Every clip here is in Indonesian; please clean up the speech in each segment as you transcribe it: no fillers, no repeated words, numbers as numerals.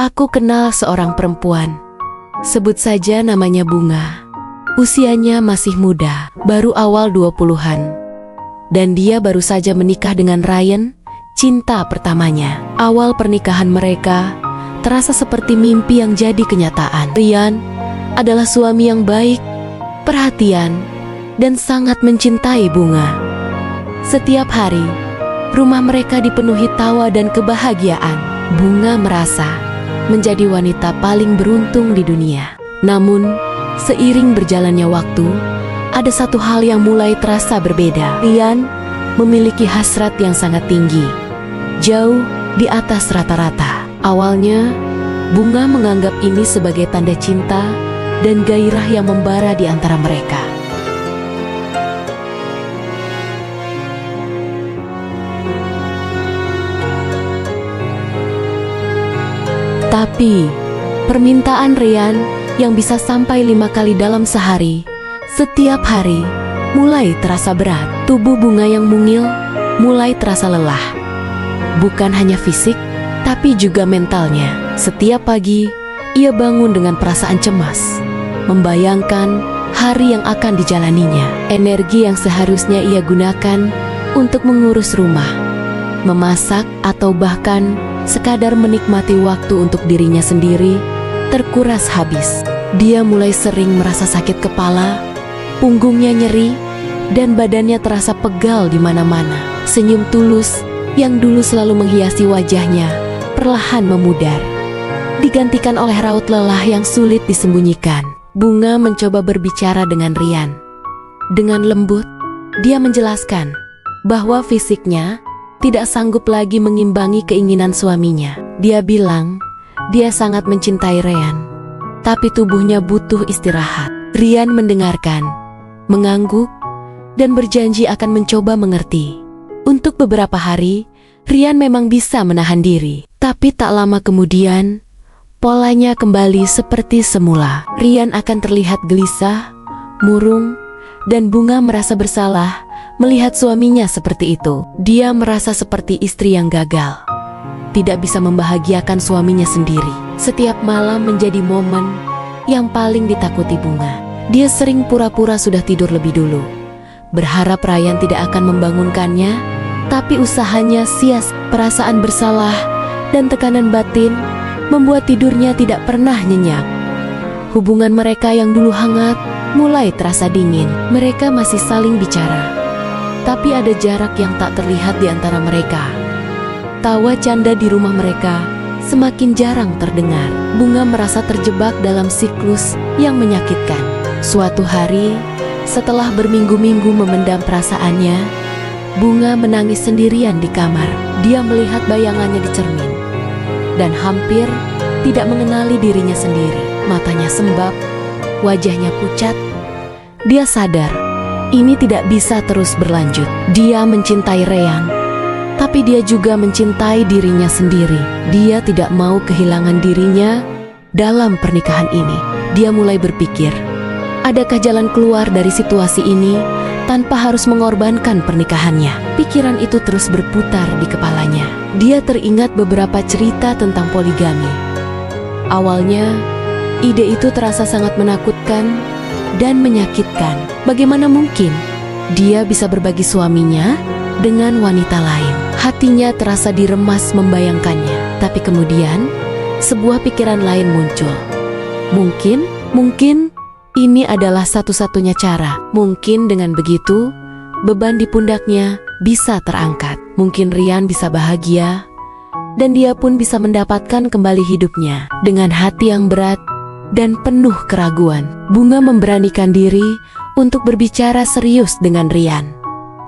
Aku kenal seorang perempuan. Sebut saja namanya Bunga. Usianya masih muda, baru awal 20-an. Dan dia baru saja menikah dengan Ryan, cinta pertamanya. Awal pernikahan mereka terasa seperti mimpi yang jadi kenyataan. Ryan adalah suami yang baik, perhatian, dan sangat mencintai Bunga. Setiap hari, rumah mereka dipenuhi tawa dan kebahagiaan. Bunga merasa menjadi wanita paling beruntung di dunia. Namun, seiring berjalannya waktu, ada satu hal yang mulai terasa berbeda. Ryan memiliki hasrat yang sangat tinggi, jauh di atas rata-rata. Awalnya, Bunga menganggap ini sebagai tanda cinta dan gairah yang membara di antara mereka. Tapi, permintaan Ryan yang bisa sampai 5 kali dalam sehari, setiap hari, mulai terasa berat. Tubuh Bunga yang mungil mulai terasa lelah. Bukan hanya fisik, tapi juga mentalnya. Setiap pagi, ia bangun dengan perasaan cemas, membayangkan hari yang akan dijalaninya. Energi yang seharusnya ia gunakan untuk mengurus rumah, memasak, atau bahkan sekadar menikmati waktu untuk dirinya sendiri, terkuras habis. Dia mulai sering merasa sakit kepala, punggungnya nyeri, dan badannya terasa pegal di mana-mana. Senyum tulus yang dulu selalu menghiasi wajahnya perlahan memudar, digantikan oleh raut lelah yang sulit disembunyikan. Bunga mencoba berbicara dengan Ryan. Dengan lembut, dia menjelaskan bahwa fisiknya tidak sanggup lagi mengimbangi keinginan suaminya. Dia bilang dia sangat mencintai Ryan, tapi tubuhnya butuh istirahat. Ryan mendengarkan, mengangguk, dan berjanji akan mencoba mengerti. Untuk beberapa hari, Ryan memang bisa menahan diri. Tapi tak lama kemudian, polanya kembali seperti semula. Ryan akan terlihat gelisah, murung, dan Bunga merasa bersalah melihat suaminya seperti itu. Dia merasa seperti istri yang gagal, tidak bisa membahagiakan suaminya sendiri. Setiap malam menjadi momen yang paling ditakuti Bunga. Dia sering pura-pura sudah tidur lebih dulu, berharap Ryan tidak akan membangunkannya, tapi usahanya sia-sia. Perasaan bersalah dan tekanan batin membuat tidurnya tidak pernah nyenyak. Hubungan mereka yang dulu hangat mulai terasa dingin. Mereka masih saling bicara, tapi ada jarak yang tak terlihat di antara mereka. Tawa canda di rumah mereka semakin jarang terdengar. Bunga merasa terjebak dalam siklus yang menyakitkan. Suatu hari, setelah berminggu-minggu memendam perasaannya, Bunga menangis sendirian di kamar. Dia melihat bayangannya di cermin dan hampir tidak mengenali dirinya sendiri. Matanya sembab, wajahnya pucat. Dia sadar ini tidak bisa terus berlanjut. Dia mencintai Ryan, tapi dia juga mencintai dirinya sendiri. Dia tidak mau kehilangan dirinya dalam pernikahan ini. Dia mulai berpikir, adakah jalan keluar dari situasi ini tanpa harus mengorbankan pernikahannya? Pikiran itu terus berputar di kepalanya. Dia teringat beberapa cerita tentang poligami. Awalnya, ide itu terasa sangat menakutkan dan menyakitkan. Bagaimana mungkin dia bisa berbagi suaminya dengan wanita lain? Hatinya terasa diremas membayangkannya. Tapi kemudian, sebuah pikiran lain muncul. Mungkin ini adalah satu-satunya cara. Mungkin dengan begitu, beban di pundaknya bisa terangkat. Mungkin Ryan bisa bahagia, dan dia pun bisa mendapatkan kembali hidupnya. Dengan hati yang berat dan penuh keraguan, Bunga memberanikan diri untuk berbicara serius dengan Ryan.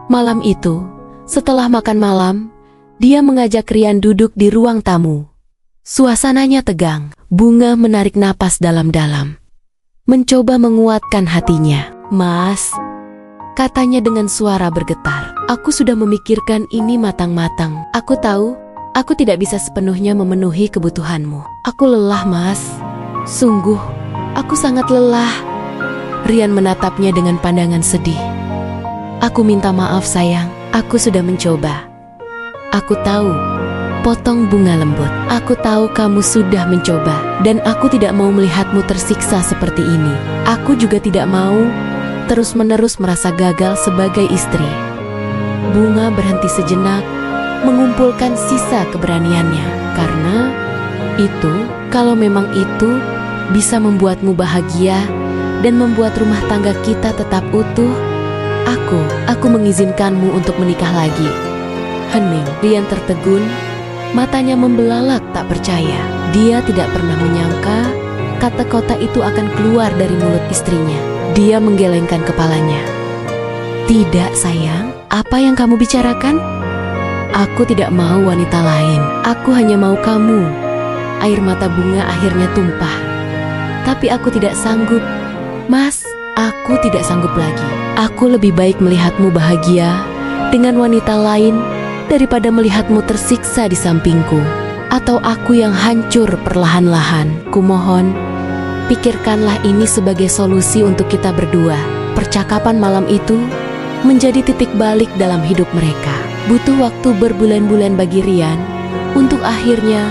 Malam itu, setelah makan malam, dia mengajak Ryan duduk di ruang tamu. Suasananya tegang. Bunga menarik napas dalam-dalam, mencoba menguatkan hatinya. "Mas," katanya dengan suara bergetar, "aku sudah memikirkan ini matang-matang. Aku tahu, aku tidak bisa sepenuhnya memenuhi kebutuhanmu. Aku lelah, Mas. Sungguh, aku sangat lelah." Ryan menatapnya dengan pandangan sedih. "Aku minta maaf, sayang. Aku sudah mencoba. Aku tahu Potong bunga lembut. Aku tahu kamu sudah mencoba, dan aku tidak mau melihatmu tersiksa seperti ini. Aku juga tidak mau terus-menerus merasa gagal sebagai istri. Bunga berhenti sejenak, mengumpulkan sisa keberaniannya. Karena itu, kalau memang itu bisa membuatmu bahagia dan membuat rumah tangga kita tetap utuh, aku mengizinkanmu untuk menikah lagi. Hening. Rian tertegun, matanya membelalak tak percaya. Dia tidak pernah menyangka kata-kata itu akan keluar dari mulut istrinya. Dia menggelengkan kepalanya. Tidak sayang, apa yang kamu bicarakan? Aku tidak mau wanita lain. Aku hanya mau kamu. Air mata Bunga akhirnya tumpah. Tapi aku tidak sanggup. Mas, aku tidak sanggup lagi. Aku lebih baik melihatmu bahagia dengan wanita lain daripada melihatmu tersiksa di sampingku, atau aku yang hancur perlahan-lahan. Kumohon, pikirkanlah ini sebagai solusi untuk kita berdua. Percakapan malam itu menjadi titik balik dalam hidup mereka. Butuh waktu berbulan-bulan bagi Rian untuk akhirnya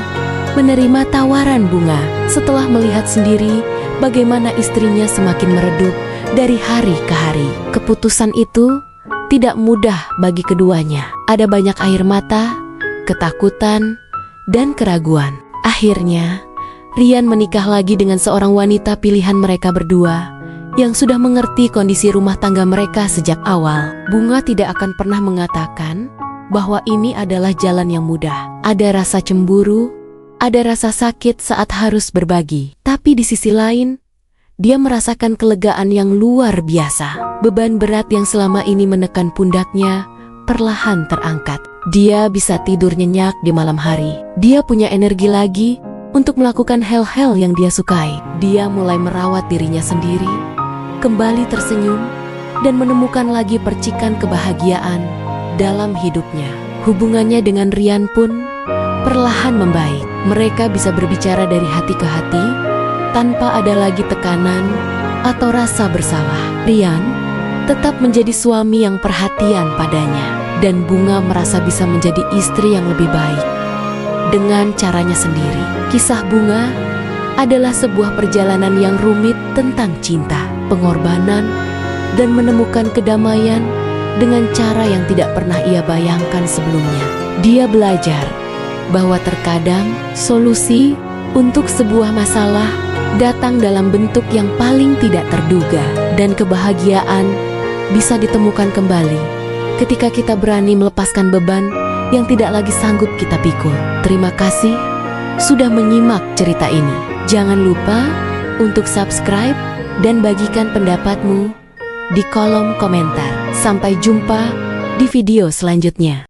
menerima tawaran Bunga setelah melihat sendiri bagaimana istrinya semakin meredup dari hari ke hari. Keputusan itu tidak mudah bagi keduanya. Ada banyak air mata, ketakutan, dan keraguan. Akhirnya, Rian menikah lagi dengan seorang wanita pilihan mereka berdua yang sudah mengerti kondisi rumah tangga mereka sejak awal. Bunga tidak akan pernah mengatakan bahwa ini adalah jalan yang mudah. Ada rasa cemburu, ada rasa sakit saat harus berbagi. Tapi di sisi lain, dia merasakan kelegaan yang luar biasa. Beban berat yang selama ini menekan pundaknya perlahan terangkat. Dia bisa tidur nyenyak di malam hari. Dia punya energi lagi untuk melakukan hal-hal yang dia sukai. Dia mulai merawat dirinya sendiri, kembali tersenyum, dan menemukan lagi percikan kebahagiaan dalam hidupnya. Hubungannya dengan Rian pun perlahan membaik. Mereka bisa berbicara dari hati ke hati tanpa ada lagi tekanan atau rasa bersalah. Rian tetap menjadi suami yang perhatian padanya, dan Bunga merasa bisa menjadi istri yang lebih baik dengan caranya sendiri. Kisah Bunga adalah sebuah perjalanan yang rumit tentang cinta, pengorbanan, dan menemukan kedamaian dengan cara yang tidak pernah ia bayangkan sebelumnya. Dia belajar bahwa terkadang solusi untuk sebuah masalah datang dalam bentuk yang paling tidak terduga, dan kebahagiaan bisa ditemukan kembali ketika kita berani melepaskan beban yang tidak lagi sanggup kita pikul. Terima kasih sudah menyimak cerita ini. Jangan lupa untuk subscribe dan bagikan pendapatmu di kolom komentar. Sampai jumpa di video selanjutnya.